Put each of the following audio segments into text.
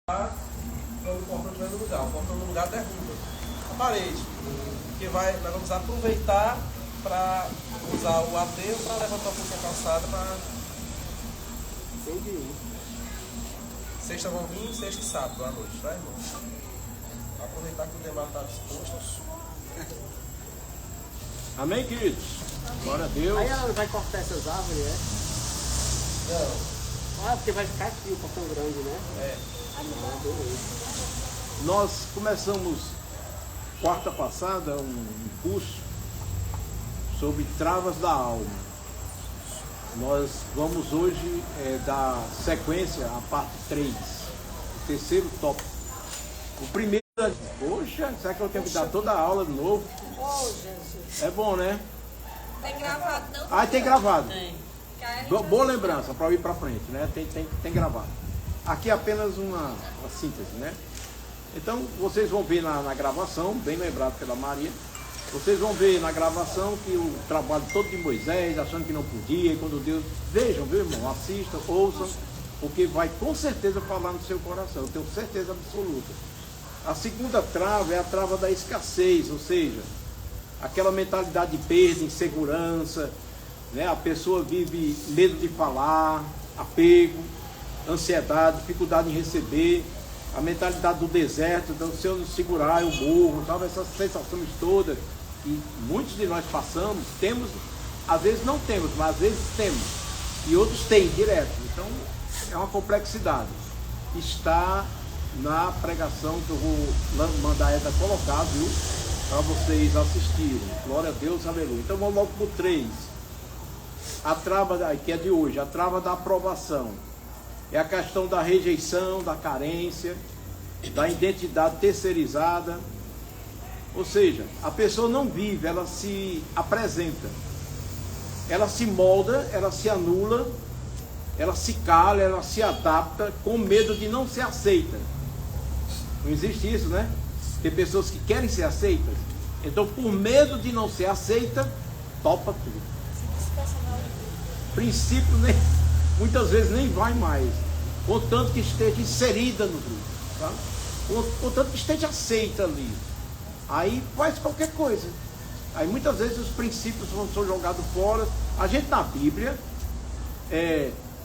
quando o portão estiver no lugar. O portão no lugar derruba a parede. Que nós vamos aproveitar para usar o aterro para levantar um pouquinho a calçada para. Entendi. Sexta vão vir, sexta e sábado à noite, tá, irmão? Aproveitar que o demar está disposto. Amém, queridos? Glória a Deus. Aí ela vai cortar essas árvores, né? Não. Ah, porque vai ficar aqui o portão grande, né? É. Ah, beleza. Nós começamos quarta passada um curso sobre travas da alma. Nós vamos hoje dar sequência à parte 3, o terceiro tópico. O primeiro, poxa, será que eu tenho que dar toda a aula de novo? Oh, Jesus. É bom, né? Tem gravado, não? Ah, tem gravado. Tem. Boa lembrança para ir para frente, né? Tem gravado. Aqui é apenas uma síntese, né? Então, vocês vão ver na gravação, bem lembrado pela Maria, vocês vão ver na gravação que o trabalho todo de Moisés, achando que não podia, e quando Deus... Vejam, viu, irmão? Assistam, ouçam, porque vai com certeza falar no seu coração, eu tenho certeza absoluta. A segunda trava é a trava da escassez, ou seja, aquela mentalidade de perda, insegurança, né? A pessoa vive medo de falar, apego, ansiedade, dificuldade em receber, a mentalidade do deserto, então se eu não segurar eu morro, sabe? Essas sensações todas que muitos de nós passamos, temos, às vezes não temos, mas às vezes temos, e outros têm direto. Então é uma complexidade. Está na pregação que eu vou mandar a Eda colocar, viu? Para vocês assistirem. Glória a Deus, aleluia. Então vamos logo para o 3. A trava, que é de hoje, a trava da aprovação. É a questão da rejeição, da carência, da identidade terceirizada. Ou seja, a pessoa não vive, ela se apresenta. Ela se molda, ela se anula, ela se cala, ela se adapta com medo de não ser aceita. Não existe isso, né? Tem pessoas que querem ser aceitas, então por medo de não ser aceita, topa tudo. Princípio muitas vezes nem vai mais, contanto que esteja inserida no grupo, tá? Contanto que esteja aceita ali. Aí faz qualquer coisa. Aí muitas vezes os princípios são jogados fora. A gente na Bíblia,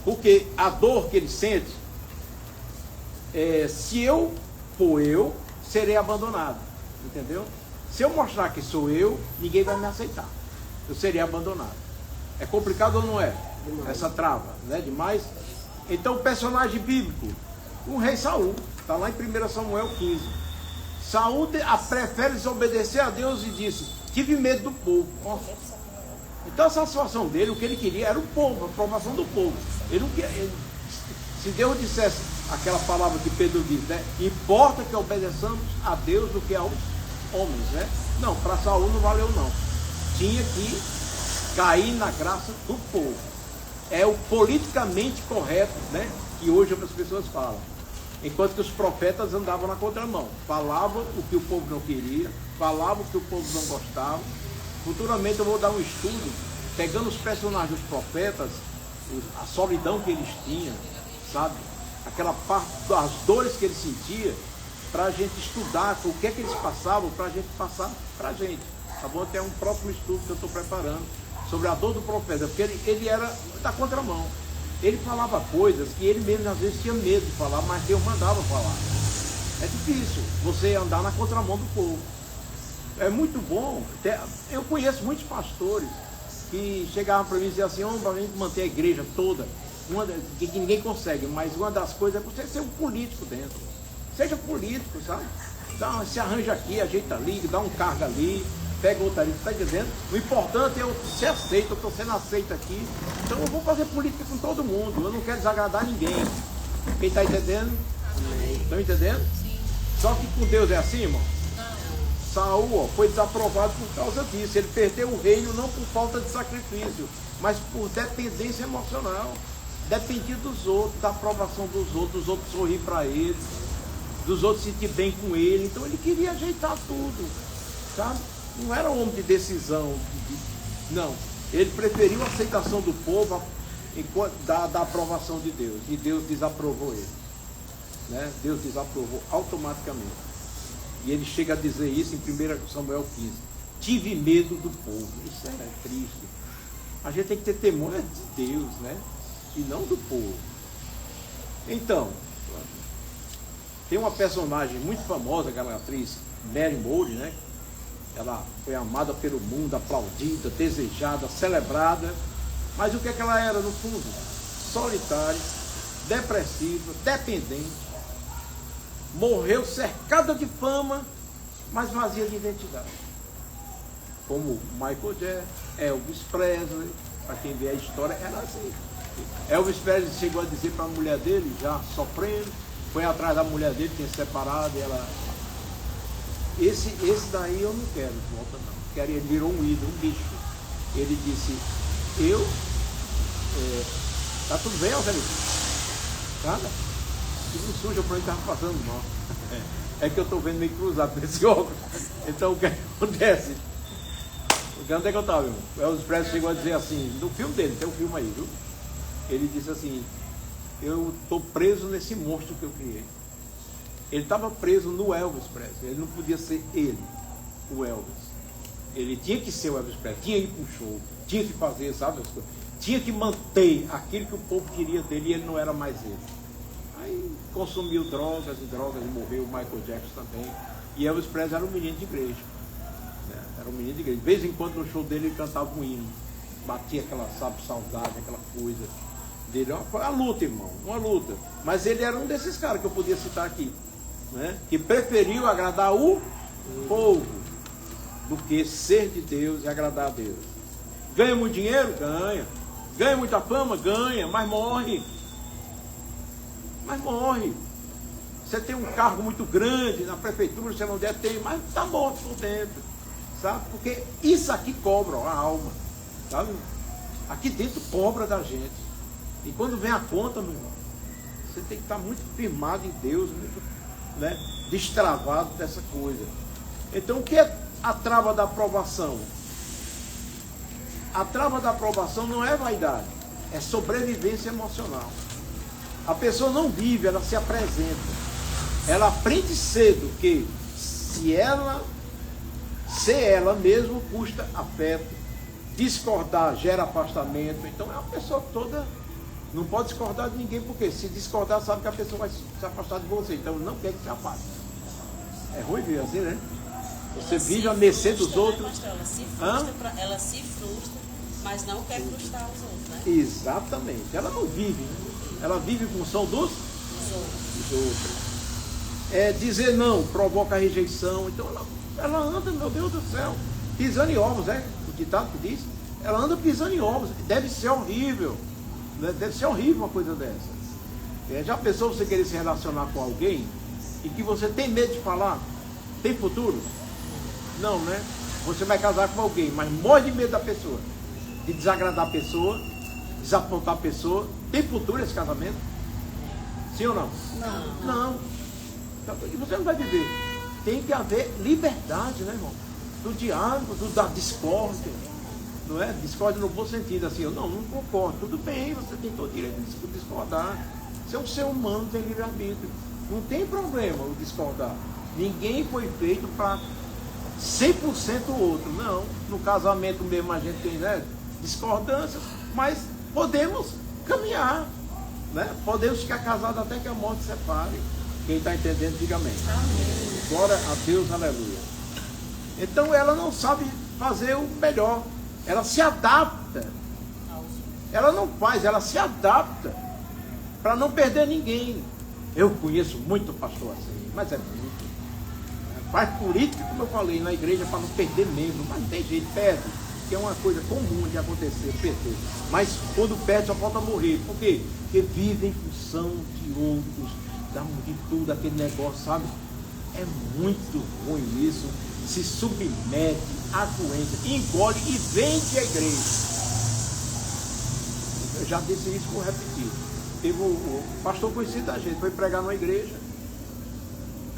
porque a dor que ele sente, se eu for eu, serei abandonado, entendeu? Se eu mostrar que sou eu, ninguém vai me aceitar, eu serei abandonado. É complicado ou não é? Demais. Essa trava, né? Demais. Então o personagem bíblico, o rei Saul, está lá em 1 Samuel 15. Saul prefere desobedecer a Deus e disse, tive medo do povo. Então essa situação dele, o que ele queria era o povo, a aprovação do povo. Ele não queria, se Deus dissesse aquela palavra que Pedro diz, né? Importa que obedeçamos a Deus do que aos homens, né? Não, para Saul não valeu não. Tinha que cair na graça do povo. É o politicamente correto, né? Que hoje as pessoas falam. Enquanto que os profetas andavam na contramão. Falavam o que o povo não queria, falavam o que o povo não gostava. Futuramente eu vou dar um estudo, pegando os personagens dos profetas, a solidão que eles tinham, sabe? Aquela parte das dores que eles sentiam, para a gente estudar o que é que eles passavam, para a gente passar para a gente. Tá bom? Tem um próximo estudo que eu estou preparando sobre a dor do profeta, porque ele era da contramão. Ele falava coisas que ele mesmo às vezes tinha medo de falar, mas Deus mandava falar. É difícil você andar na contramão do povo. É muito bom. Eu conheço muitos pastores que chegavam para mim e diziam assim, para a gente manter a igreja toda, que ninguém consegue, mas uma das coisas é você ser um político dentro. Seja político, sabe? Então, se arranja aqui, ajeita ali, dá um cargo ali, pega outra ali, está dizendo? O importante é eu ser aceito, eu estou sendo aceito aqui, então eu vou fazer política com todo mundo, eu não quero desagradar ninguém. Quem está entendendo? Estão entendendo? Sim. Só que com Deus é assim, irmão? Saul foi desaprovado por causa disso. Ele perdeu o reino não por falta de sacrifício, mas por dependência emocional. Dependia dos outros, da aprovação dos outros sorrir para ele, dos outros sentir bem com ele. Então ele queria ajeitar tudo, sabe? Não era um homem de decisão, não. Ele preferiu a aceitação do povo da aprovação de Deus, e Deus desaprovou ele. né? Deus desaprovou automaticamente. E ele chega a dizer isso em 1 Samuel 15. Tive medo do povo. Isso é triste. A gente tem que ter temor de Deus, né? E não do povo. Então, tem uma personagem muito famosa, aquela atriz Mary Moore, né? Ela foi amada pelo mundo, aplaudida, desejada, celebrada. Mas o que é que ela era no fundo? Solitária, depressiva, dependente. Morreu cercada de fama, mas vazia de identidade. Como Michael Jackson, Elvis Presley, para quem vê a história, era assim. Elvis Presley chegou a dizer para a mulher dele, já sofrendo, foi atrás da mulher dele, tinha separado, e ela... Esse daí eu não quero de volta não. Ele virou um ídolo, um bicho. Ele disse, tá tudo bem, Alcelico? Nada? Que não suja para ele estava passando mal. É que eu estou vendo meio cruzado com esse óculos. Então o que acontece? Onde é que eu estava, irmão? O Elvis Presley chegou a dizer assim, no filme dele, tem um filme aí, viu? Ele disse assim, eu estou preso nesse monstro que eu criei. Ele estava preso no Elvis Presley, ele não podia ser ele, o Elvis. Ele tinha que ser o Elvis Presley, tinha que ir para um show, tinha que fazer, sabe, as coisas. Tinha que manter aquilo que o povo queria dele e ele não era mais ele. Aí consumiu drogas e morreu. Michael Jackson também. E Elvis Presley era um menino de igreja, né? Era um menino de igreja. De vez em quando no show dele ele cantava um hino, batia aquela, sabe, saudade, aquela coisa dele. Foi uma luta, irmão, uma luta. Mas ele era um desses caras que eu podia citar aqui, né? Que preferiu agradar o povo do que ser de Deus e agradar a Deus. Ganha muito dinheiro? Ganha. Ganha muita fama? Ganha, mas morre. Mas morre. Você tem um cargo muito grande na prefeitura, você não deve ter, mas está morto por dentro, sabe? Porque isso aqui cobra a alma, sabe? Aqui dentro cobra da gente. E quando vem a conta, meu irmão, você tem que estar muito firmado em Deus, muito, né, destravado dessa coisa. Então, o que é a trava da aprovação? A trava da aprovação não é vaidade, é sobrevivência emocional. A pessoa não vive, ela se apresenta. Ela aprende cedo que ser ela mesma custa afeto, discordar gera afastamento. Então é uma pessoa toda, não pode discordar de ninguém, porque se discordar sabe que a pessoa vai se afastar de você, então não quer que se afaste. É ruim viver assim, né? Você vive a mercê dos outros. Pastor, ela se frustra, mas não quer frustrar os outros, né? Exatamente. Ela não vive, né? Ela vive em função dos outros. Dizer não provoca rejeição. Então ela anda, meu Deus do céu, pisando em ovos, o ditado que diz. Ela anda pisando em ovos. Deve ser horrível, né? Deve ser horrível uma coisa dessas. Já pensou você querer se relacionar com alguém e que você tem medo de falar? Tem futuro? Não, né? Você vai casar com alguém, mas morre de medo da pessoa, de desagradar a pessoa, desapontar a pessoa. Tem futuro esse casamento? Sim ou não? Não. E você não vai viver. Tem que haver liberdade, né, irmão? Do diálogo, da discórdia. Não é? Discórdia no bom sentido, assim, eu não concordo. Tudo bem, você tem todo o direito de discordar. Você é um ser humano, tem livre-arbítrio. Não tem problema o discordar. Ninguém foi feito para 100% o outro. Não. No casamento mesmo a gente tem, né, discordâncias, mas podemos caminhar, né? Podemos ficar casados até que a morte separe. Quem está entendendo, diga amém. Glória a Deus, aleluia. Então ela não sabe fazer o melhor. Ela se adapta. Ela não faz, ela se adapta para não perder ninguém. Eu conheço muito pastor assim, mas é muito. Faz política, como eu falei, na igreja para não perder membro, mas não tem jeito, perde. Que é uma coisa comum de acontecer, perder. Mas quando perde só falta morrer. Por quê? Porque vive em função de outros, de tudo, aquele negócio, sabe? É muito ruim isso. Se submete, aguenta, engole e vende a igreja. Eu já disse isso, vou repetir. Teve o pastor conhecido da gente, foi pregar numa igreja.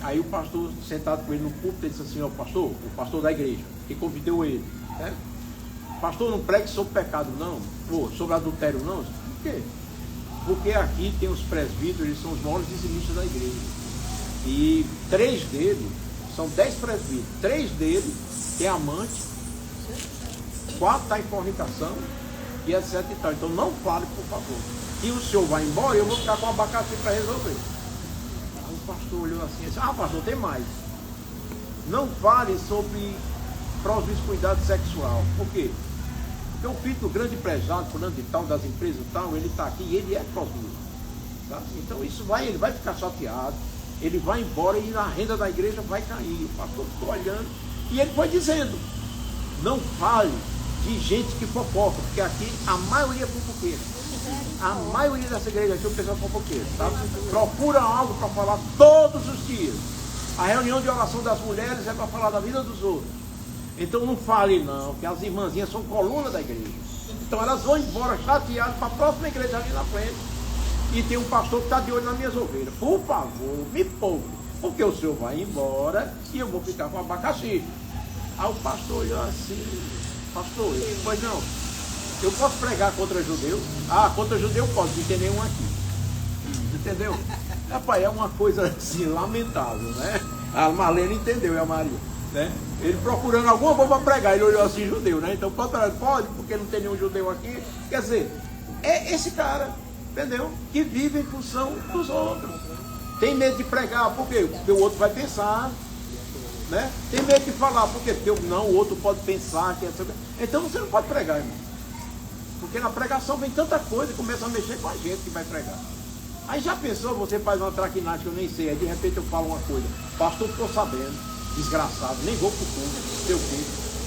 Aí o pastor, sentado com ele no púlpito, ele disse assim: ó, pastor, o pastor da igreja, que convidou ele, né? Pastor, não pregue sobre pecado não, ou sobre adultério não. Por quê? Porque aqui tem os presbíteros, eles são os maiores dizimistas da igreja. E 3 deles, são 10 presbíteros, 3 deles têm amante, 4 estão em fornicação e etc e tal. Então não fale, por favor. E o senhor vai embora, eu vou ficar com o abacaxi para resolver. Aí o pastor olhou assim e disse, pastor, tem mais. Não fale sobre promiscuidade sexual. Por quê? Porque o filho do grande empresário, fulano de tal, das empresas e tal, ele está aqui e ele é promíscuo. Tá? Então ele vai ficar chateado, ele vai embora e a renda da igreja vai cair. O pastor ficou olhando e ele foi dizendo, não fale de gente que fofoca, porque aqui a maioria é fofoqueira. A maioria dessa igreja aqui é o pessoal fofoqueiro, tá? Procura algo para falar todos os dias. A reunião de oração das mulheres é para falar da vida dos outros. Então não fale não, que as irmãzinhas são coluna da igreja. Então elas vão embora chateadas para a próxima igreja ali na frente. E tem um pastor que está de olho nas minhas ovelhas. Por favor, me poupe, porque o senhor vai embora e eu vou ficar com abacaxi. Aí o pastor olhou assim, pastor, pois não, eu posso pregar contra judeu? Contra judeu pode, não tem nenhum aqui. Entendeu? Rapaz, é uma coisa assim, lamentável, né? A Marlene entendeu, e a Maria, né? Ele procurando alguma coisa para pregar, ele olhou assim, judeu, né? Então pode, porque não tem nenhum judeu aqui. Quer dizer, é esse cara, entendeu? Que vive em função dos outros. Tem medo de pregar, por quê? Porque o outro vai pensar, né? Tem medo de falar, por quê? Porque o outro pode pensar que é... Então você não pode pregar, irmão. Porque na pregação vem tanta coisa e começa a mexer com a gente que vai pregar. Aí já pensou, você faz uma traquinagem que eu nem sei, aí de repente eu falo uma coisa, o pastor ficou sabendo, desgraçado, nem vou pro culto, não sei o quê.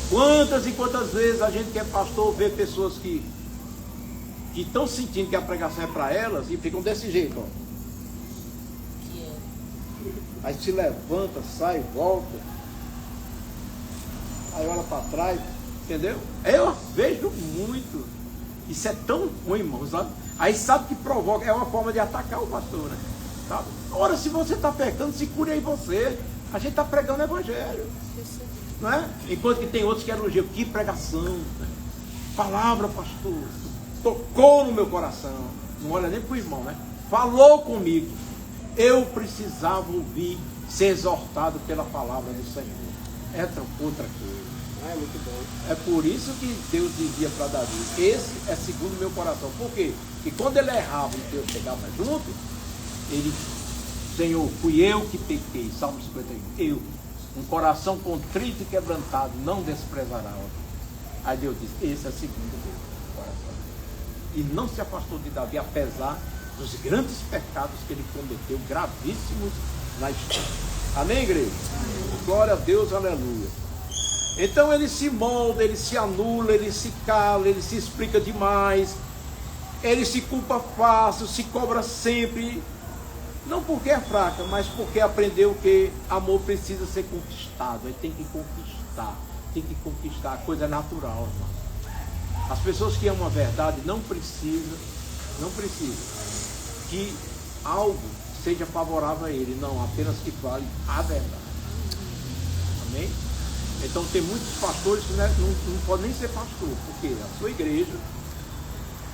Quantas e quantas vezes a gente que é pastor vê pessoas que estão sentindo que a pregação é para elas e ficam desse jeito, ó. Aí se levanta, sai, volta, aí olha para trás, entendeu? Eu vejo muito. Isso é tão ruim, irmão, sabe? Aí sabe que provoca, é uma forma de atacar o pastor, né? Sabe? Ora, se você está pecando, se cure aí você. A gente está pregando o evangelho, não é? Enquanto que tem outros que elogiam, que pregação, né? Palavra, pastor, tocou no meu coração. Não olha nem para o irmão, né? Falou comigo. Eu precisava ouvir, ser exortado pela palavra do Senhor. É outra coisa. É muito bom. É por isso que Deus dizia para Davi, esse é segundo o meu coração. Por quê? Porque quando ele errava e Deus chegava junto, ele, Senhor, fui eu que pequei, Salmo 51, eu, um coração contrito e quebrantado, não desprezará. Aí Deus disse, esse é segundo o meu coração. E não se afastou de Davi, apesar dos grandes pecados que ele cometeu, gravíssimos na história. Amém, igreja? Amém. Glória a Deus, aleluia. Então ele se molda, ele se anula, ele se cala, ele se explica demais, ele se culpa fácil, se cobra sempre, não porque é fraca, mas porque aprendeu que amor precisa ser conquistado, ele tem que conquistar, a coisa é natural, irmão. As pessoas que amam a verdade não precisam que algo seja favorável a ele, não, apenas que fale a verdade. Amém? Então tem muitos pastores que não podem nem ser pastor, porque a sua igreja,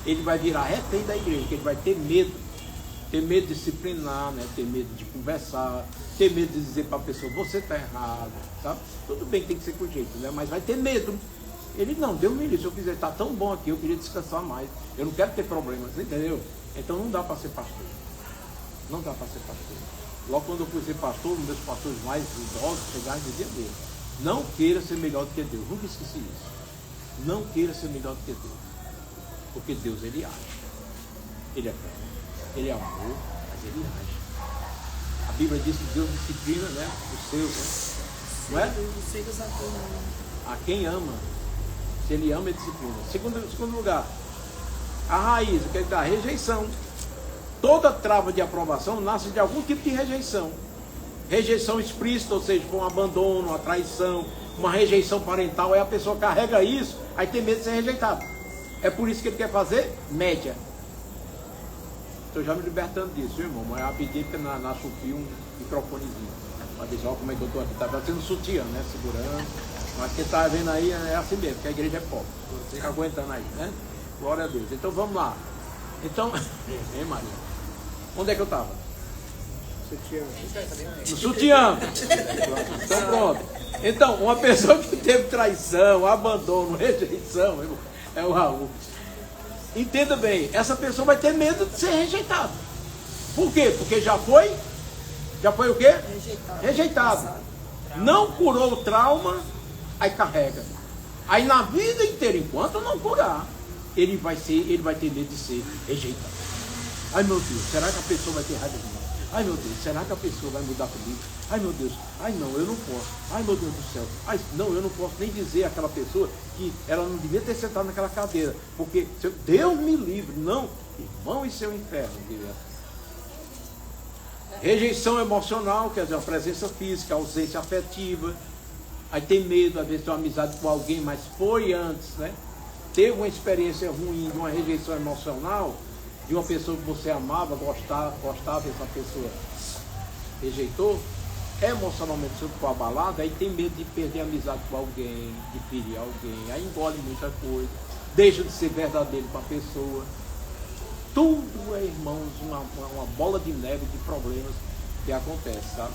ele vai virar refém da igreja, que ele vai ter medo de disciplinar, né? Ter medo de conversar, ter medo de dizer para a pessoa, você está errado, sabe? Tudo bem que tem que ser com jeito, né? Mas vai ter medo. Ele não, Deus me livre, se eu quiser estar tão bom aqui, eu queria descansar mais, eu não quero ter problemas, entendeu? Então não dá para ser pastor, não dá para ser pastor. Logo quando eu fui ser pastor, um dos pastores mais idosos chegaram e diziam mesmo, não queira ser melhor do que Deus. Nunca esqueci isso. Não queira ser melhor do que Deus. Porque Deus, ele age. Ele é bom. Ele é amor, mas ele age. A Bíblia diz que Deus disciplina, né? Os seus, né? Não é? A quem ama. Se ele ama, ele disciplina. Segundo lugar, a raiz, o que é que dá? Rejeição. Toda trava de aprovação nasce de algum tipo de rejeição. Rejeição explícita, ou seja, um abandono, uma traição, uma rejeição parental, aí a pessoa carrega isso, aí tem medo de ser rejeitado. É por isso que ele quer fazer média. Estou já me libertando disso, irmão, mas rapidinho porque na Sufi um microfonezinho, para dizer, ó, como é que eu estou aqui, está fazendo sutiã, né, segurando, mas quem está vendo aí é assim mesmo, porque a igreja é pobre, fica aguentando aí, né, glória a Deus. Então vamos lá, Então, hein, Maria? Onde é que eu estava? Sutiã. No sutiã. Então pronto. Então, uma pessoa que teve traição, abandono, rejeição, irmão, é o Raul. Entenda bem, essa pessoa vai ter medo de ser rejeitada. Por quê? Porque já foi o quê? Rejeitado. Não curou o trauma, aí carrega. Aí na vida inteira, enquanto não curar, ele vai ter medo de ser rejeitado. Ai meu Deus, será que a pessoa vai ter raiva de mim? Ai meu Deus, será que a pessoa vai mudar comigo? Ai meu Deus, ai não, eu não posso. Ai meu Deus do céu, ai não, eu não posso nem dizer àquela pessoa que ela não devia ter sentado naquela cadeira. Porque Deus me livre, não, irmão, isso é o inferno. Rejeição emocional, quer dizer, a presença física, a ausência afetiva. Aí tem medo, às vezes, de uma amizade com alguém, mas foi antes, né? Teve uma experiência ruim de uma rejeição emocional, de uma pessoa que você amava, gostava dessa pessoa, rejeitou, emocionalmente você ficou abalado, aí tem medo de perder a amizade com alguém, de ferir alguém, aí engole muita coisa, deixa de ser verdadeiro para a pessoa. Tudo é, irmãos, uma bola de neve de problemas que acontece, sabe?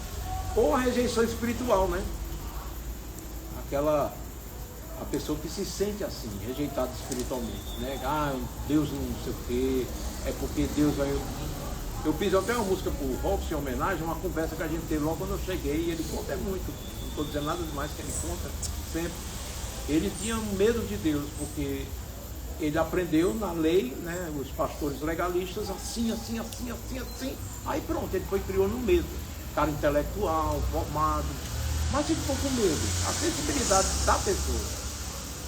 Ou a rejeição espiritual, né? A pessoa que se sente assim, rejeitada espiritualmente, né? Ah, Deus não sei o quê, é porque Deus vai... Eu fiz até uma música para o Robson em homenagem, uma conversa que a gente teve logo quando eu cheguei, e ele conta muito, não estou dizendo nada demais que ele conta sempre. Ele tinha medo de Deus, porque ele aprendeu na lei, né, os pastores legalistas, assim, aí pronto, ele criou no medo, cara intelectual, formado, mas ele ficou com medo, a sensibilidade da pessoa,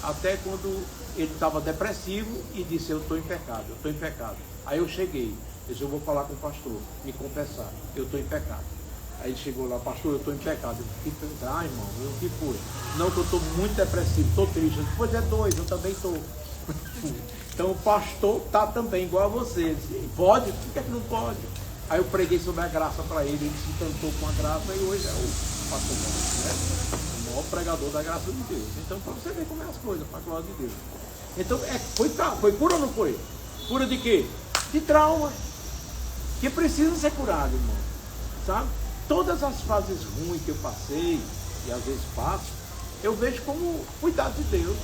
até quando ele estava depressivo e disse, eu estou em pecado. Aí eu cheguei, disse, eu vou falar com o pastor, me confessar, eu estou em pecado. Aí ele chegou lá, pastor, eu estou em pecado. Eu fiquei pensando, irmão, o que foi? Não, que eu estou muito depressivo, estou triste. Depois é dois, eu também estou. Então o pastor está também igual a você. Disse, pode? Por que não pode? Aí eu preguei sobre a graça para ele se encantou com a graça e hoje é o pastor, né? O maior pregador da graça de Deus. Então para você ver como é as coisas, para a glória de Deus. Então foi cura ou não foi? Cura de quê? De trauma. Que precisa ser curado, irmão. Sabe? Todas as fases ruins que eu passei, e às vezes passo, eu vejo como cuidado de Deus.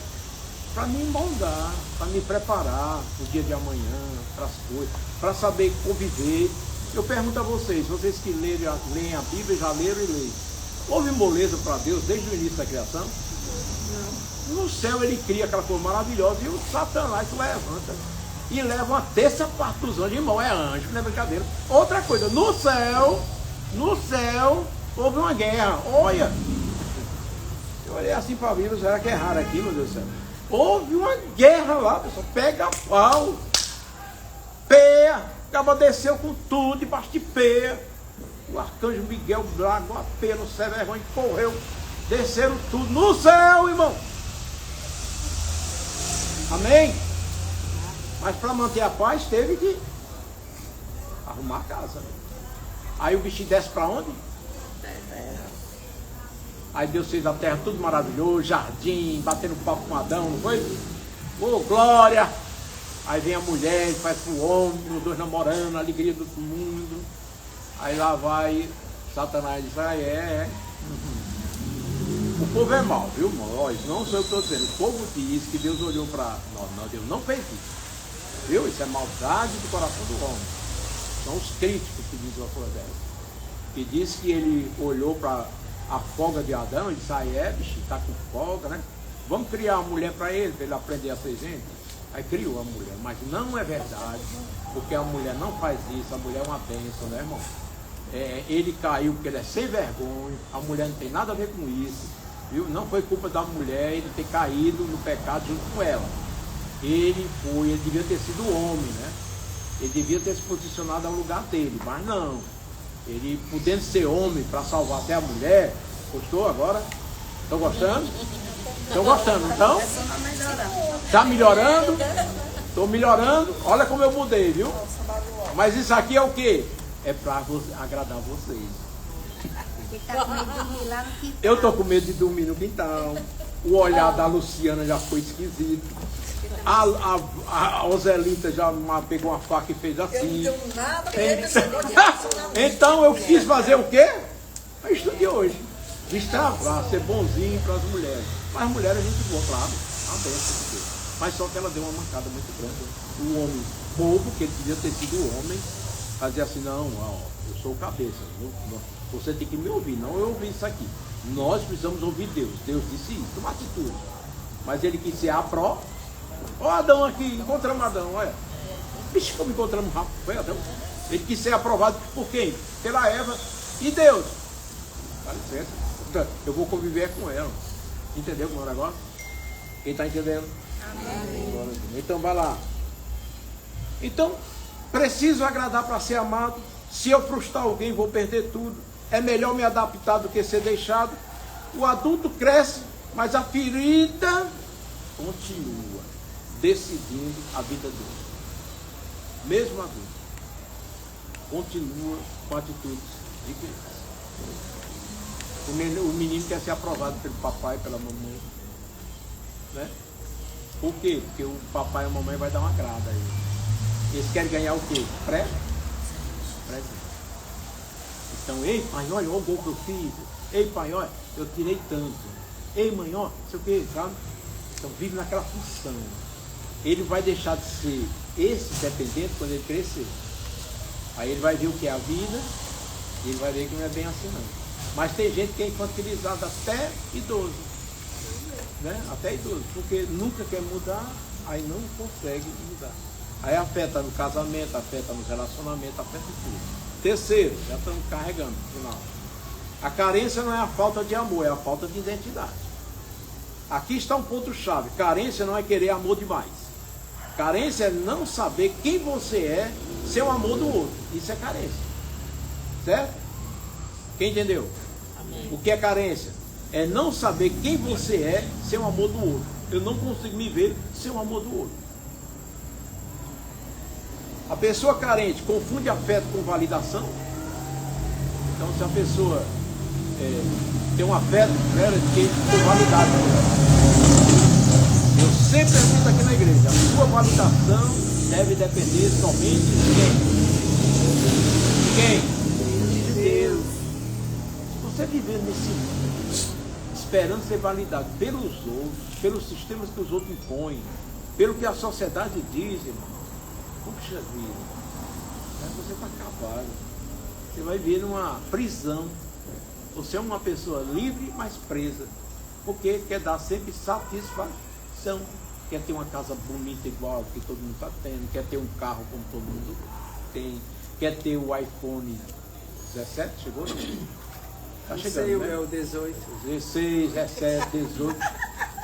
Para me moldar, para me preparar para o dia de amanhã, para as coisas, para saber conviver. Eu pergunto a vocês que leem a Bíblia, já leram e leem. Houve moleza para Deus desde o início da criação? Não. No céu ele cria aquela coisa maravilhosa e o Satanás se levanta e leva uma terça parte dos anjos. Irmão, é anjo, não é brincadeira. Outra coisa, no céu, houve uma guerra. Olha, eu olhei assim para a Bíblia, será que é raro aqui, meu Deus do céu? Houve uma guerra lá, pessoal. Pega pau, peia, acaba desceu com tudo, debaixo de peia. O arcanjo Miguel largou a peia no céu, vergonha, correu, desceram tudo no céu, irmão. Amém? Mas para manter a paz, teve que arrumar a casa. Aí o bichinho desce para onde? Aí Deus fez a terra tudo maravilhoso, jardim, batendo papo com Adão, não foi? Ô, glória! Aí vem a mulher, faz pro homem, os dois namorando, a alegria do mundo. Aí lá vai Satanás e diz, O povo é mau, viu, nós? Não sou eu que estou dizendo. O povo diz que Deus olhou para... Não, Deus não fez isso. Viu? Isso é maldade do coração do homem. São os críticos que dizem uma coisa dessa. Que diz que ele olhou para a folga de Adão e disse, bicho, está com folga, né? Vamos criar uma mulher para ele aprender a ser gente. Aí criou a mulher, mas não é verdade, porque a mulher não faz isso, a mulher é uma bênção, né, irmão? Ele caiu porque ele é sem vergonha, a mulher não tem nada a ver com isso, viu? Não foi culpa da mulher ele ter caído no pecado junto com ela. Ele devia ter sido homem, né? Ele devia ter se posicionado ao lugar dele, mas não. Ele, podendo ser homem para salvar até a mulher, gostou agora? Estão gostando? Estão gostando, então? Está melhorando? Estou melhorando. Olha como eu mudei, viu? Mas isso aqui é o quê? É para agradar vocês. Eu estou com medo de dormir no quintal. O olhar da Luciana já foi esquisito. A Oselita já pegou uma faca e fez Eu não assim. tenho nada com ele, esse negócio de relacionamento. Então eu quis fazer o quê? A estudo de hoje. Destravar, ser bonzinho para as mulheres. Mas as mulheres a gente boa, claro. Uma benção de Deus. Mas só que ela deu uma mancada muito grande. O homem bobo, que ele devia ter sido o homem, fazia assim, não, ó, eu sou o cabeça. Você tem que me ouvir, não eu ouvi isso aqui. Nós precisamos ouvir Deus. Deus disse isso, uma atitude. Mas ele quis ser a pró. Ó Adão aqui, encontramos Adão, olha. Vixe, como encontramos rápido, foi Adão. Ele quis ser aprovado por quem? Pela Eva e Deus. Dá licença, eu vou conviver com ela. Entendeu como é o negócio? Quem está entendendo? Amém. Então vai lá. Então, preciso agradar para ser amado. Se eu frustrar alguém, vou perder tudo. É melhor me adaptar do que ser deixado. O adulto cresce, mas a ferida continua decidindo a vida dele. Mesmo adulto, continua com atitudes de criança. O menino quer ser aprovado pelo papai e pela mamãe, né? Por quê? Porque o papai e a mamãe vai dar uma grada aí. Eles querem ganhar o quê? Presente. Então, ei pai, olha o gol que eu fiz. Ei pai, olha, eu tirei tanto. Ei mãe, ó, não sei o que, sabe? Então vive naquela função. Ele vai deixar de ser esse dependente quando ele crescer. Aí ele vai ver o que é a vida e ele vai ver que não é bem assim não. Mas tem gente que é infantilizada até idoso. Né? Até idoso, porque nunca quer mudar, aí não consegue mudar. Aí afeta no casamento, afeta no relacionamento, afeta em tudo. Terceiro, já estamos carregando no final. A carência não é a falta de amor, é a falta de identidade. Aqui está um ponto-chave. Carência não é querer amor demais. Carência é não saber quem você é sem o amor do outro. Isso é carência. Certo? Quem entendeu? Amém. O que é carência? É não saber quem você é sem o amor do outro. Eu não consigo me ver sem o amor do outro. A pessoa carente confunde afeto com validação. Então, se a pessoa tem um afeto, ela tem validade. Eu sempre repito aqui na igreja: a sua validação deve depender somente de quem? De quem? De Deus. Se você viver nesse mundo, esperando ser validado pelos outros, pelos sistemas que os outros impõem, pelo que a sociedade diz, irmão, puxa vida, você está acabado. Você vai viver numa prisão. Você é uma pessoa livre, mas presa. Porque quer dar sempre satisfação. Quer ter uma casa bonita igual que todo mundo está tendo. Quer ter um carro como todo mundo tem. Quer ter o iPhone 17, chegou? Está chegando, né? É o 18. 16, 17, 18.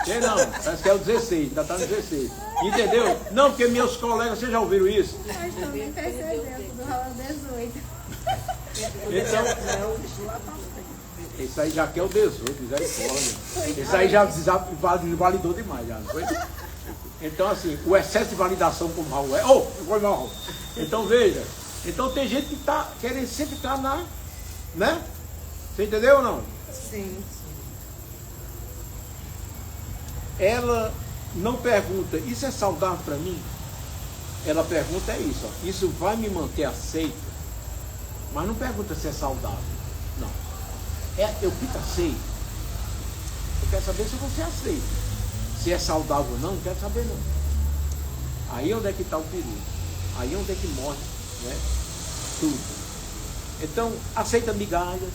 Sei não, parece que é o 16, ainda está no 16. Entendeu? Não, porque meus colegas, vocês já ouviram isso? Nós também percebemos do Raul 18. Então, esse aí já quer o 18, misericórdia. Esse aí já validou demais, já, não foi? Então, assim, o excesso de validação como o Raul é. Foi mal, Raul. Então, veja. Então, tem gente que está querendo sempre estar na. Né? Você entendeu ou não? Sim. Ela não pergunta, isso é saudável para mim? Ela pergunta isso, ó, isso vai me manter aceita? Mas não pergunta se é saudável. Não. Eu fico aceito. Eu quero saber se você aceita. Se é saudável ou não quero saber não. Aí onde é que está o perigo? Aí onde é que morre, né? Tudo. Então, aceita migalhas.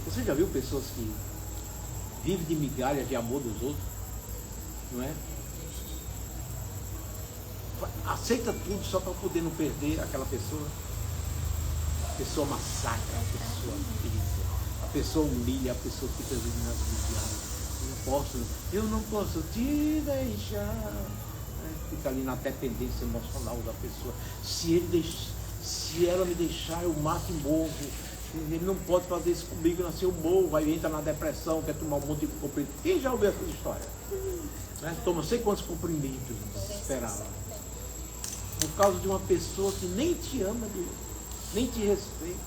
Você já viu pessoas que vivem de migalhas de amor dos outros? Não é? Aceita tudo só para poder não perder aquela pessoa. A pessoa massacra, a pessoa pisa, a pessoa humilha, a pessoa fica nas migalhas. Eu não posso te deixar. Fica ali na dependência emocional da pessoa. Se ela me deixar, eu mato e morro. Ele não pode fazer isso comigo, nasceu morro, vai entrar na depressão, quer tomar um monte de comprimido. Quem já ouviu essa história? Né? Toma sei quantos comprimidos, desesperado. Por causa de uma pessoa que nem te ama, nem te respeita.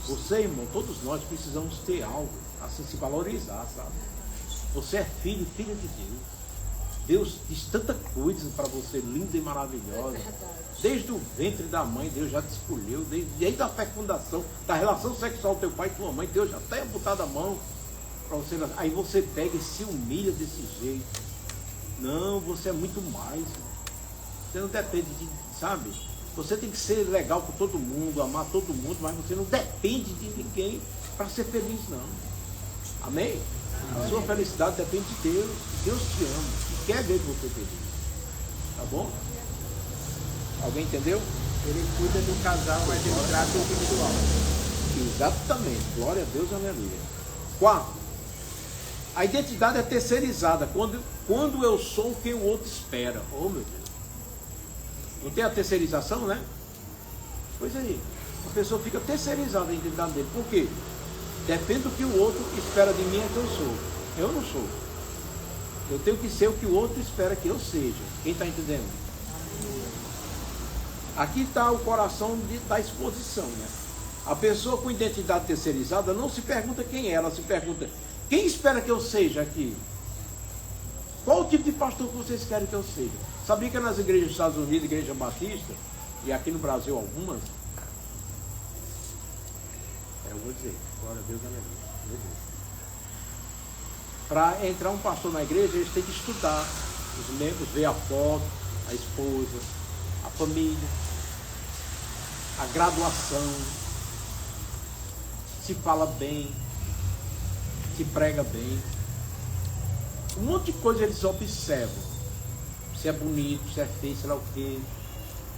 Você, irmão, todos nós precisamos ter algo, assim, se valorizar, sabe? Você é filho, filha de Deus. Deus diz tanta coisa para você, linda e maravilhosa. Desde o ventre da mãe, Deus já te escolheu. Desde a fecundação, da relação sexual do teu pai e tua mãe, Deus já tem botado a mão para você. Aí você pega e se humilha desse jeito. Não, você é muito mais. Você não depende de, sabe? Você tem que ser legal com todo mundo, amar todo mundo, mas você não depende de ninguém para ser feliz, não. Amém? A sua felicidade depende de Deus. Deus te ama e quer ver você feliz. Tá bom? Alguém entendeu? Ele cuida do casal, mas ele trata o individual. Exatamente. Glória a Deus, aleluia. 4. A identidade é terceirizada quando eu sou o que o outro espera. Oh, meu Deus. Não tem a terceirização, né? Pois aí. A pessoa fica terceirizada a identidade dele. Por quê? Depende do que o outro espera de mim é que eu sou. Eu não sou. Eu tenho que ser o que o outro espera que eu seja. Quem está entendendo? Aqui está o coração da exposição, né? A pessoa com identidade terceirizada não se pergunta quem é, ela se pergunta: quem espera que eu seja aqui? Qual o tipo de pastor que vocês querem que eu seja? Sabia que nas igrejas dos Estados Unidos, igreja batista, e aqui no Brasil algumas, eu vou dizer, glória a Deus, aleluia. Para entrar um pastor na igreja, eles têm que estudar, os membros, ver a foto, a esposa, a família, a graduação, se fala bem, se prega bem. Um monte de coisa eles observam. Se é bonito, se é feio, sei lá o quê.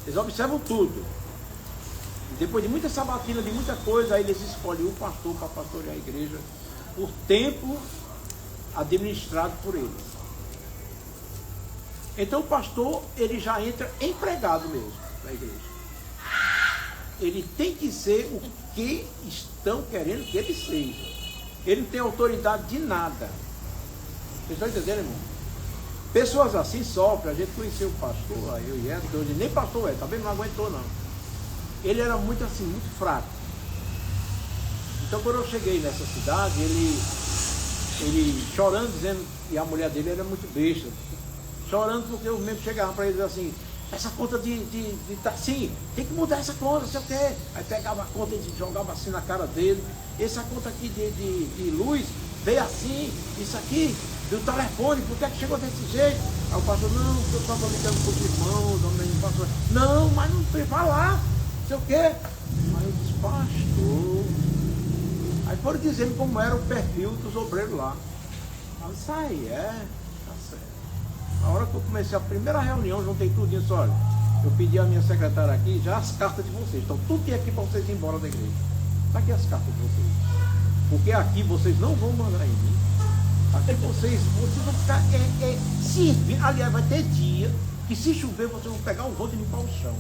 Eles observam tudo. E depois de muita sabatina, de muita coisa, aí eles escolhem um pastor para pastorear a igreja por tempo administrado por eles. Então o pastor, ele já entra empregado mesmo na igreja. Ele tem que ser o que estão querendo que ele seja. Ele não tem autoridade de nada. Vocês estão entendendo, irmão? Pessoas assim sofrem. A gente conheceu o pastor, eu e Edson, ele nem pastor é, também não aguentou não. Ele era muito assim, muito fraco. Então quando eu cheguei nessa cidade, ele chorando, dizendo, e a mulher dele era muito besta, chorando porque os membros chegavam para ele assim: essa conta de assim, tem que mudar essa conta, sei o quê. Aí pegava a conta e jogava assim na cara dele. Essa conta aqui de luz veio assim, isso aqui, do telefone, por que é que chegou desse jeito? Aí o pastor: não, porque eu estava ligando para os irmãos, pastor, não, mas não foi falar, sei o quê. Aí eu disse: pastor. Aí foram dizendo como era o perfil dos obreiros lá. Aí isso aí, tá certo. Na hora que eu comecei a primeira reunião, juntei tudo isso, olha, eu pedi à minha secretária aqui já as cartas de vocês. Então tudo tem aqui para vocês ir embora da igreja. Está aqui as cartas de vocês. Porque aqui vocês não vão mandar em mim. Aqui vocês vão ficar servir. Aliás, vai ter dia que se chover, vocês vão pegar o rodo e limpar o chão.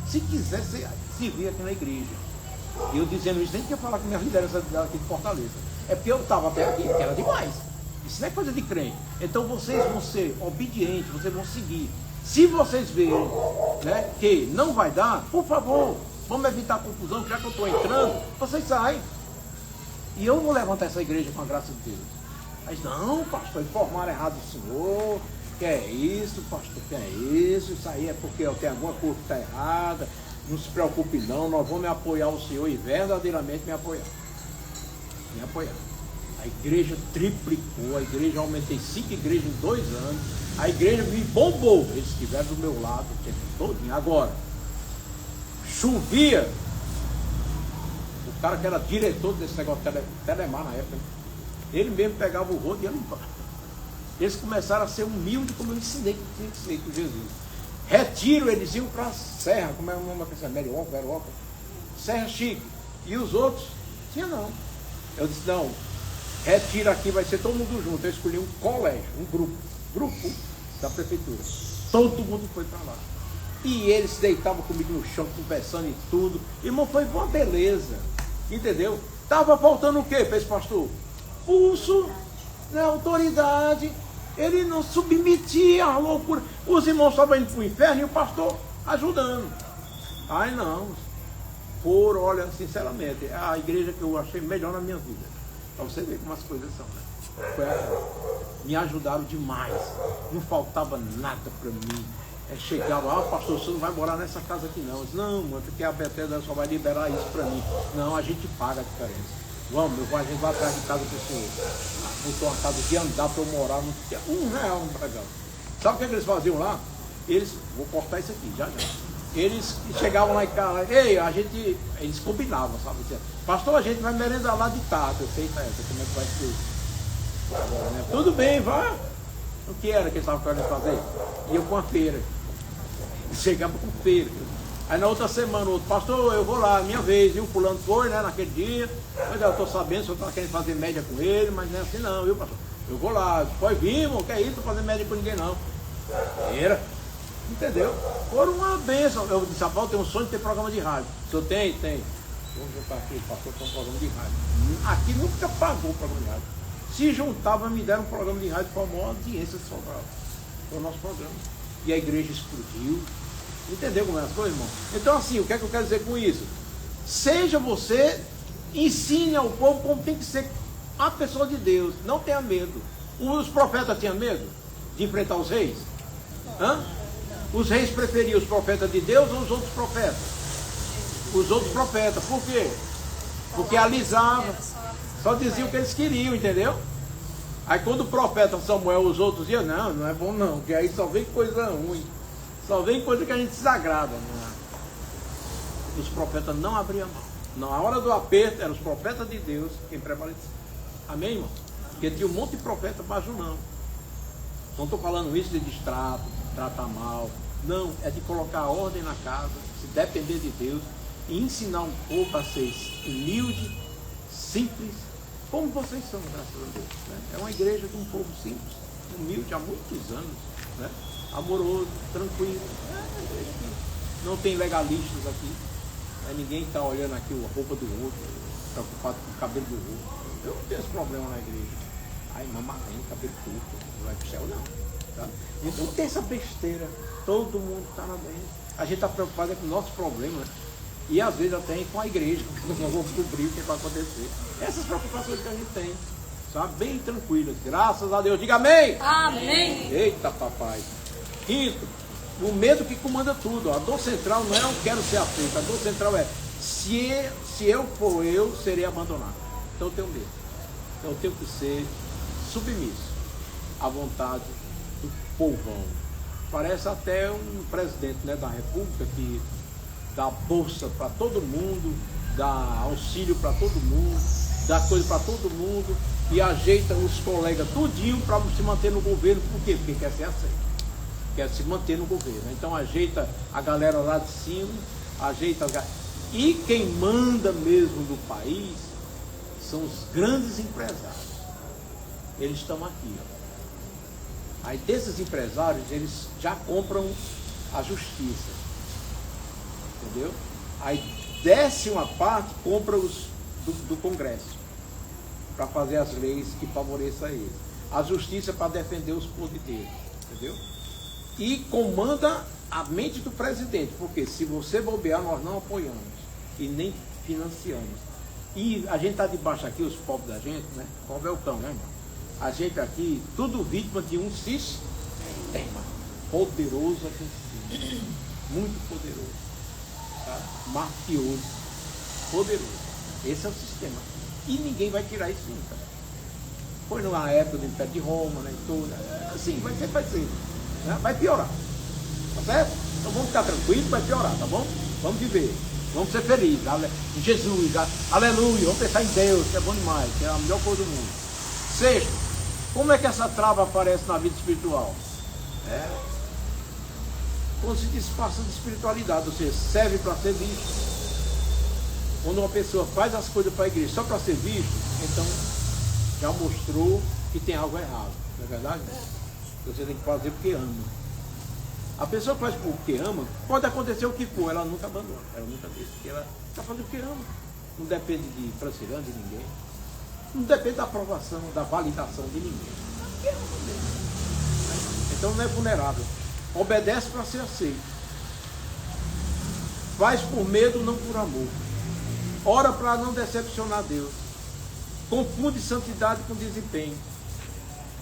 Se quiser servir aqui na igreja. E eu dizendo isso, nem tinha falar com minha liderança aqui de Fortaleza. É porque eu estava até aqui, que era demais. Isso não é coisa de crente. Então vocês vão ser obedientes, vocês vão seguir. Se vocês verem, né, que não vai dar, por favor, vamos evitar confusão, já que eu estou entrando, vocês saem. E eu vou levantar essa igreja com a graça de Deus. Mas não, pastor, informaram errado o senhor, que é isso, pastor, que é isso aí é porque eu tenho alguma coisa que está errada. Não se preocupe não, nós vamos apoiar o senhor e verdadeiramente me apoiar. Me apoiar. A igreja triplicou, a igreja, aumentei 5 igrejas em 2 anos, a igreja me bombou. Eles estiveram do meu lado o tempo todinho. Agora, chovia, o cara que era diretor desse negócio de Telemar na época, ele mesmo pegava o rodo e ia limpar. Eles começaram a ser humildes, como eu ensinei que tinha que ser com Jesus. Retiro, eles iam para a Serra, como é o nome daquela Merioca, Veroca, Serra Chique. E os outros, tinha não. Eu disse: não, retiro aqui, vai ser todo mundo junto. Eu escolhi um colégio, um grupo da prefeitura. Todo mundo foi para lá. E eles deitavam comigo no chão, conversando e tudo. Irmão, foi uma beleza. Entendeu? Estava faltando o quê para esse pastor? Pulso, né, autoridade. Ele não submetia à loucura. Os irmãos estavam indo para o inferno e o pastor ajudando. Ai não. Olha, sinceramente, é a igreja que eu achei melhor na minha vida. Para você ver como as coisas são, né? Foi me ajudaram demais. Não faltava nada para mim. Chegava, pastor, você não vai morar nessa casa aqui não. Eu disse, não, mano, porque a Bethesda só vai liberar isso para mim. Não, a gente paga a diferença. Vamos, a gente vai atrás de casa do senhor. Botou uma casa de andar para eu morar, não tinha R$1 não pagava. Sabe o que eles faziam lá? Vou cortar isso aqui, já. Eles chegavam lá em casa, eles combinavam, sabe? Pastor, a gente vai merendar lá de tarde. Eu sei, como é que vai ser? Tudo bem, vai. O que era que eles estavam querendo fazer? Ia com a feira. Chegava com feira. Aí na outra semana, o outro, pastor, eu vou lá, minha vez, viu? Fulano foi, né, naquele dia. Mas eu estou sabendo, o senhor está querendo fazer média com ele, mas não é assim não, viu, pastor? Eu vou lá, pode vir, irmão, que é isso, não estou fazendo média com ninguém não. Era. Entendeu? Foram uma bênção. Eu disse, Paulo, tem um sonho de ter programa de rádio. O senhor tem? Tem. Vamos juntar aqui, pastor, tem um programa de rádio. Aqui nunca pagou o programa de rádio. Se juntava, me deram um programa de rádio com a maior audiência de Sobral. Foi o nosso programa. E a igreja explodiu. Entendeu como é as coisas, irmão? Então, assim, o que é que eu quero dizer com isso? Seja você, ensine ao povo como tem que ser a pessoa de Deus. Não tenha medo. Os profetas tinham medo de enfrentar os reis? Hã? Os reis preferiam os profetas de Deus ou os outros profetas? Os outros profetas. Por quê? Porque alisavam. Só diziam o que eles queriam, entendeu? Aí quando o profeta Samuel, os outros diziam, não é bom não, porque aí só vem coisa ruim. Só vem coisa que a gente desagrada. Os profetas não abriam mão. Na hora do aperto, eram os profetas de Deus quem prevaleciam. Amém, irmão? Porque tinha um monte de profeta bajulão. Não estou falando isso de distrato, tratar mal. Não, é de colocar ordem na casa, se depender de Deus, e ensinar um povo a ser humilde, simples, como vocês são, graças a Deus. Né? É uma igreja de um povo simples, humilde há muitos anos, né? Amoroso, tranquilo. É uma igreja que não tem legalistas aqui. Né? Ninguém está olhando aqui a roupa do outro, preocupado com o cabelo do outro. Eu não tenho esse problema na igreja. Ai, mamãe, cabelo curto, não vai pro céu, não. Tá? Então tem essa besteira. Todo mundo está na mente. A gente está preocupado com nossos problemas. E às vezes até com a igreja, porque nós vamos descobrir o que vai acontecer. Essas preocupações que a gente tem, sabe? Bem tranquilas. Graças a Deus. Diga amém! Amém! Eita, papai. Quinto, o medo que comanda tudo. A dor central não é eu quero ser aceito. A dor central é se eu for eu, serei abandonado. Então eu tenho medo. Então eu tenho que ser submisso à vontade do povão. Parece até um presidente, né, da República que dá bolsa para todo mundo, dá auxílio para todo mundo, dá coisa para todo mundo e ajeita os colegas tudinho para se manter no governo. Por quê? Porque quer ser aceito, quer se manter no governo. Então ajeita a galera lá de cima, e quem manda mesmo do país são os grandes empresários. Eles estão aqui, ó. Aí desses empresários, eles já compram a justiça. Entendeu? Aí desce uma parte, compra os do Congresso para fazer as leis que favoreçam eles. A justiça para defender os poderes, entendeu? E comanda a mente do presidente, porque se você bobear, nós não apoiamos e nem financiamos. E a gente está debaixo aqui, os pobres da gente, né? Pobre é o cão, né, irmão? A gente aqui, tudo vítima de um sistema poderoso aqui, muito poderoso. Tá? Mafioso, poderoso. Esse é o sistema. E ninguém vai tirar isso nunca. Foi numa época do Império de Roma, né? Assim, vai ser. Né? Vai piorar. Tá certo? Então vamos ficar tranquilos, vai piorar, tá bom? Vamos viver. Vamos ser felizes. Em Jesus, aleluia. Vamos pensar em Deus, que é bom demais, que é a melhor coisa do mundo. Sexto, como é que essa trava aparece na vida espiritual? Quando se disfarça de espiritualidade, ou seja, serve para ser visto. Quando uma pessoa faz as coisas para a igreja só para ser visto, então já mostrou que tem algo errado, não é verdade? Você tem que fazer porque ama. A pessoa que faz porque ama, pode acontecer o que for, ela nunca abandona, ela nunca deixa, porque ela está fazendo porque ama. Não depende de Francilano, de ninguém. Não depende da aprovação, da validação de ninguém. Então não é vulnerável. Obedece para ser aceito. Faz por medo, não por amor. Ora para não decepcionar Deus. Confunde santidade com desempenho.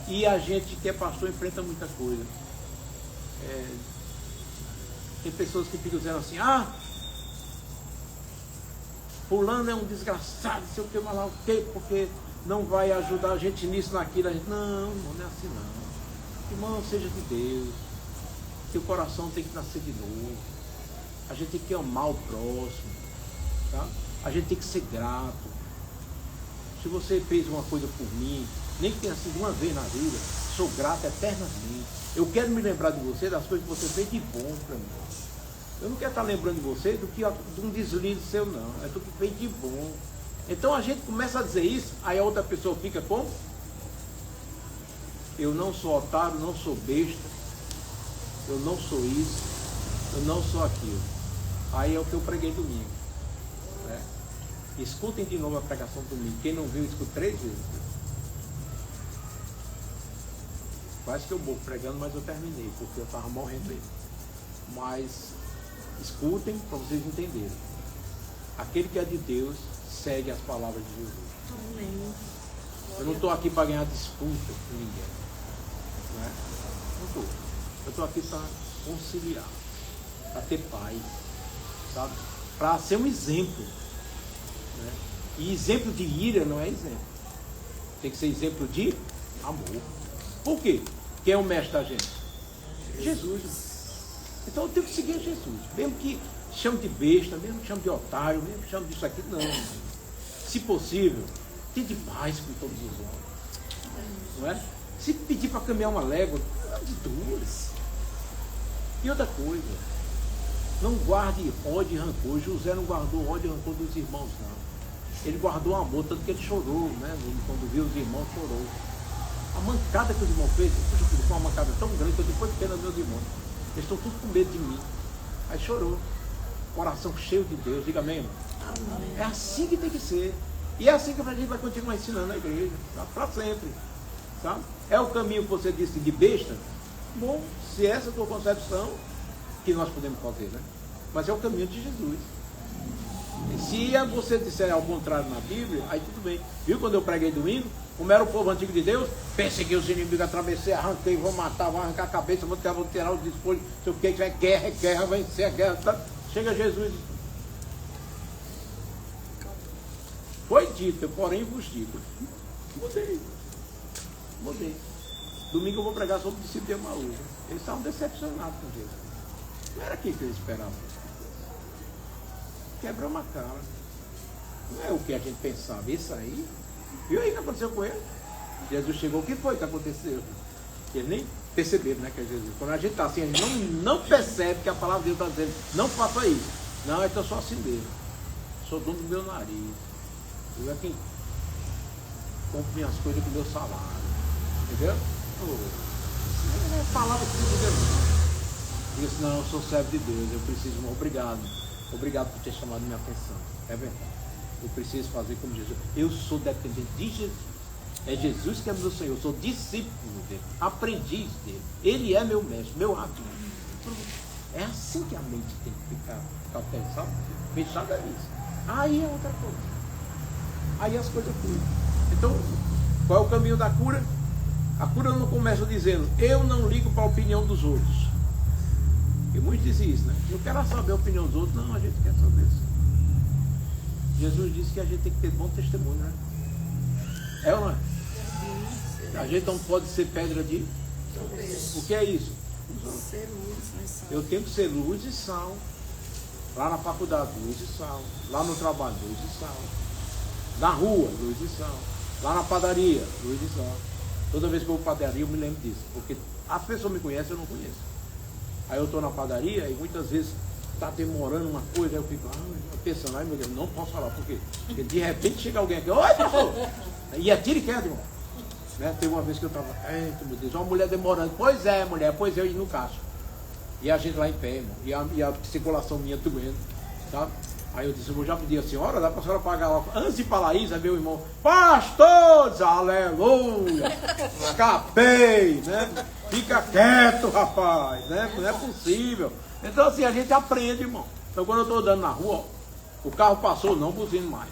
E a gente que é pastor enfrenta muita coisa. Tem pessoas que ficam dizendo assim, fulano é um desgraçado, sei o que, mas lá o que, porque não vai ajudar a gente nisso, naquilo. A gente, não é assim não. Irmão, seja de Deus. Teu coração tem que nascer de novo. A gente tem que amar o próximo. Tá? A gente tem que ser grato. Se você fez uma coisa por mim, nem que tenha sido uma vez na vida, sou grato eternamente. Eu quero me lembrar de você das coisas que você fez de bom para mim. Eu não quero estar lembrando de você de um deslize seu, não. É tudo que fez de bom. Então a gente começa a dizer isso, aí a outra pessoa fica como? Eu não sou otário, não sou besta, eu não sou isso, eu não sou aquilo. Aí é o que eu preguei domingo. Né? Escutem de novo a pregação domingo. Quem não viu, escute 3 vezes. Quase que eu vou pregando, mas eu terminei, porque eu estava morrendo mesmo. Mas escutem para vocês entenderem. Aquele que é de Deus segue as palavras de Jesus. Amém. Eu não estou aqui para ganhar disputa com ninguém. Né? Não estou. Eu estou aqui para conciliar, para ter paz, sabe? Para ser um exemplo. Né? E exemplo de ira não é exemplo. Tem que ser exemplo de amor. Por quê? Quem é o mestre da gente? Jesus. Então eu tenho que seguir Jesus. Mesmo que chame de besta, mesmo que chame de otário, mesmo que chame disso aqui, não. Se possível, tenha de paz com todos os homens. Não é? Se pedir para caminhar uma légua, de 2. E outra coisa, não guarde ódio e rancor. José não guardou ódio e rancor dos irmãos, não. Ele guardou amor, tanto que ele chorou, né? Ele, quando viu os irmãos, chorou. A mancada que os irmãos fez, puxa, foi uma mancada tão grande que eu depois pena dos meus irmãos. Eles estão todos com medo de mim. Aí chorou. Coração cheio de Deus, diga amém, irmão. Amém. É assim que tem que ser. E é assim que a gente vai continuar ensinando na igreja, tá? Para sempre. Sabe? É o caminho que você disse de besta? Bom, se essa é a tua concepção, que nós podemos fazer, né? Mas é o caminho de Jesus. E se você disser ao contrário na Bíblia, aí tudo bem. Viu quando eu preguei domingo? Como era o povo antigo de Deus? Persegui os inimigos, atravessei, arranquei, vou matar, vou arrancar a cabeça, vou tirar os despojos, sei o que, é guerra, vencer a guerra. Tá? Chega Jesus. Foi dito, porém vos digo. Mudei. Domingo eu vou pregar sobre o discípulo de Emaús. Eles estavam decepcionados com Jesus. Não era aquilo que eles esperavam. Quebramos a cara. Não é o que a gente pensava. Isso aí. Viu aí o que aconteceu com ele? Jesus chegou, o que foi que aconteceu? Eles nem perceberam, né, que é Jesus. Quando a gente está assim, a gente não percebe que a palavra de Deus está dizendo, não faça isso. Não, eu sou assim mesmo. Sou dono do meu nariz. Eu é quem compro minhas coisas com o meu salário. Entendeu? É palavra que Deus não. Diga assim, não, eu sou servo de Deus, eu preciso, obrigado. Obrigado por ter chamado minha atenção. É verdade. Eu preciso fazer como Jesus. Eu sou dependente de Jesus. É Jesus que é meu Senhor. Eu sou discípulo dele, aprendiz dele. Ele é meu mestre, meu amigo. É assim que a mente tem que ficar pensada. Fechada nisso. Aí é outra coisa. Aí as coisas curam. Então, qual é o caminho da cura? A cura não começa dizendo, eu não ligo para a opinião dos outros. E muitos dizem isso, né? Eu quero saber a opinião dos outros. Não, a gente quer saber isso. Jesus disse que a gente tem que ter bom testemunho, né? É ou não é? A gente não pode ser pedra de... O que é isso? Eu tenho que ser luz e sal. Lá na faculdade, luz e sal. Lá no trabalho, luz e sal. Na rua, luz e sal. Lá na padaria, luz e sal. Toda vez que eu vou para a padaria, eu me lembro disso. Porque as pessoas me conhecem, eu não conheço. Aí eu estou na padaria e muitas vezes está demorando uma coisa, aí eu fico pensando, ai meu Deus, não posso falar, por quê? Porque de repente chega alguém aqui, oi pastor! E atira e queda, irmão. Né? Teve uma vez que eu estava, eita meu Deus, uma mulher demorando, pois é mulher, pois eu ia no caixa. E a gente lá em pé, irmão, e a circulação minha doendo, sabe? Aí eu disse, eu vou já pedir a senhora, dá para a senhora pagar lá. Antes de falar isso, aí meu irmão, pastor, aleluia, escapei, né? Fica quieto, rapaz, né? Não é possível. Então assim, a gente aprende, irmão. Então quando eu estou andando na rua, ó, o carro passou, não buzino mais.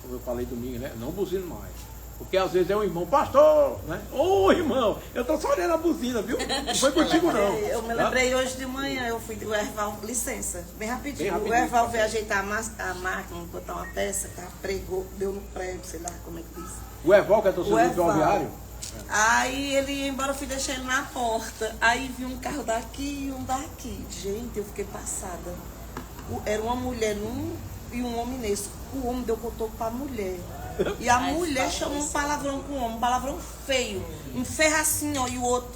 Como eu falei domingo, né? Não buzino mais. Porque às vezes é um irmão, pastor, né? Ô irmão, eu estou só olhando a buzina, viu? Não foi contigo não. Eu me tá? lembrei hoje de manhã, eu fui do Erval, licença, bem rapidinho. Bem rapidinho. O Erval veio ajeitar a máquina, botar uma peça, tá? Pregou, deu no prego, sei lá como é que diz. O Eval, que é torcedor do Erval. Alviário? Aí ele ia embora, eu fui deixar ele na porta. Aí vi um carro daqui e um daqui. Gente, eu fiquei passada. Era uma mulher num e um homem nesse. O homem deu cotoco pra mulher. E a mulher chamou um palavrão com o homem, um palavrão feio. Um ferro assim, ó,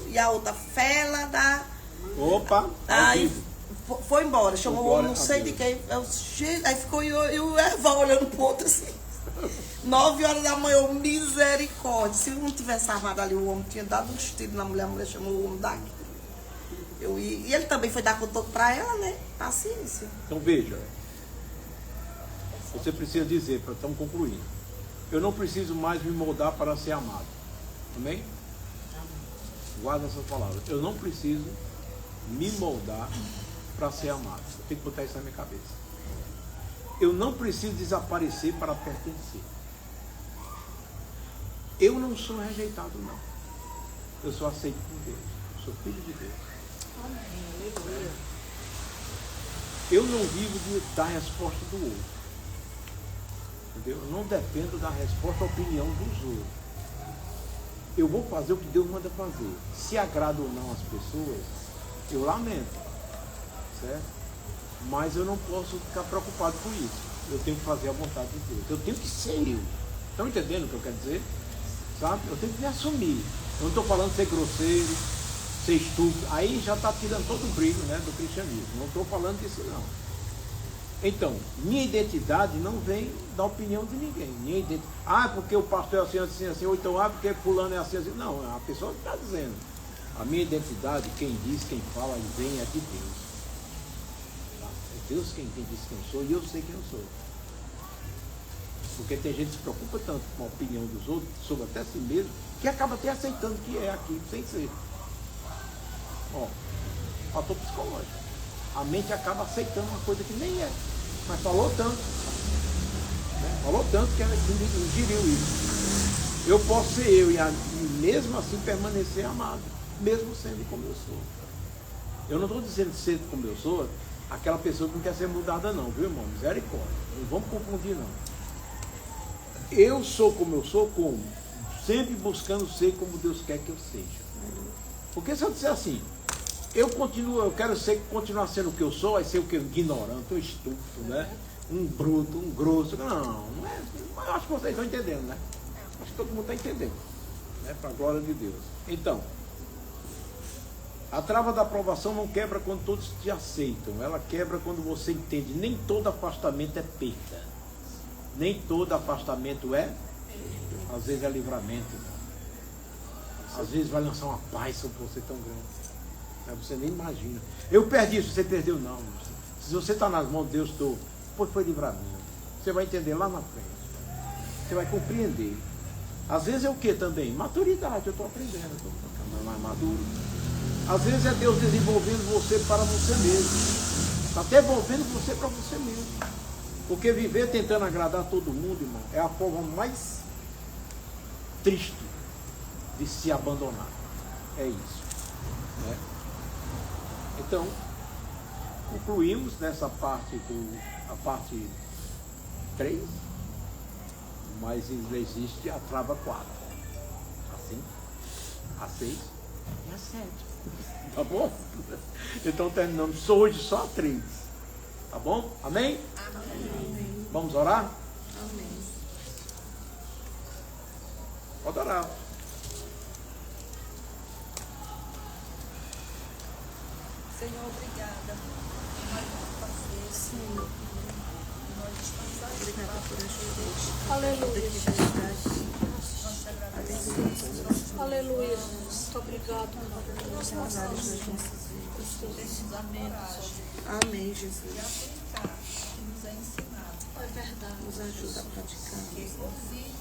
e a outra fela da. Opa! Aí foi embora, chamou o homem, não Glória sei a de Deus. quem. Aí ficou eu e o Erval olhando pro outro assim. 9 horas da manhã, eu, misericórdia. Se eu não tivesse armado ali, o homem tinha dado um tiro na mulher, a mulher chamou o homem daqui. E ele também foi dar cotoco pra ela, né? Paciência. Então veja, você precisa dizer, estamos concluindo, eu não preciso mais me moldar para ser amado. Amém? Guarda essas palavras. Eu não preciso me moldar para ser amado. Eu tenho que botar isso na minha cabeça. Eu não preciso desaparecer para pertencer. Eu não sou rejeitado, não. Eu sou aceito por Deus. Eu sou filho de Deus. Eu não vivo da resposta do outro. Entendeu? Eu não dependo da resposta ou opinião dos outros. Eu vou fazer o que Deus manda fazer. Se agrada ou não as pessoas, eu lamento. Certo? Mas eu não posso ficar preocupado com isso. Eu tenho que fazer a vontade de Deus. Eu tenho que ser eu. Estão entendendo o que eu quero dizer? Sabe? Eu tenho que me assumir. Eu não estou falando de ser grosseiro, ser estúpido. Aí já está tirando todo o brilho, né, do cristianismo. Não estou falando disso não. Então, minha identidade não vem da opinião de ninguém. Minha identidade, porque o pastor é assim, assim, assim, ou então, porque fulano é assim, assim. Não, a pessoa está dizendo. A minha identidade, quem diz, quem fala e vem é de Deus. Tá? É Deus quem diz quem sou e eu sei quem eu sou. Porque tem gente que se preocupa tanto com a opinião dos outros, sobre até si mesmo, que acaba até aceitando que é aquilo, sem ser. Ó, fator psicológico. A mente acaba aceitando uma coisa que nem é. Mas falou tanto. Né? Falou tanto que ela ingeriu isso. Eu posso ser eu e mesmo assim permanecer amado. Mesmo sendo como eu sou. Eu não estou dizendo ser como eu sou, aquela pessoa que não quer ser mudada não, viu irmão? Misericórdia. Não vamos confundir não. Eu sou como eu sou, como? Sempre buscando ser como Deus quer que eu seja. Porque se eu disser assim, eu quero continuar sendo o que eu sou, vai ser o que? Ignorante, um estúpido, né? Um bruto, um grosso. Não é. Eu acho que vocês estão entendendo, né? Acho que todo mundo está entendendo. Né? Para a glória de Deus. Então, a trava da aprovação não quebra quando todos te aceitam. Ela quebra quando você entende. Nem todo afastamento é perda. Nem todo afastamento é. Às vezes é livramento. Às vezes vai lançar uma paz sobre você tão grande. Você nem imagina. Eu perdi isso, você perdeu não. Se você está nas mãos de Deus, foi livramento. Você vai entender lá na frente. Você vai compreender. Às vezes é o que também? Maturidade, eu estou aprendendo, estou ficando mais maduro. Às vezes é Deus desenvolvendo você para você mesmo. Está devolvendo você para você mesmo. Porque viver tentando agradar todo mundo, irmão, é a forma mais triste de se abandonar. É isso. Né? Então, concluímos nessa parte, a parte 3, mas existe a trava 4. Assim, a 6 e a 7. Tá bom? Então terminamos hoje só a 3. Tá bom? Amém? Amém. Vamos orar? Amém. Pode orar. Senhor, obrigada por mais um passeio, Senhor. Nós estamos obrigada por ajudar. Aleluia. Nós te agradecemos. Aleluia. Muito obrigado. Nas áreas das nossas vidas. Precisamente. Amém, Jesus. E aplicar o que nos é ensinado. É verdade. Nos ajuda a praticar. Porque ouvir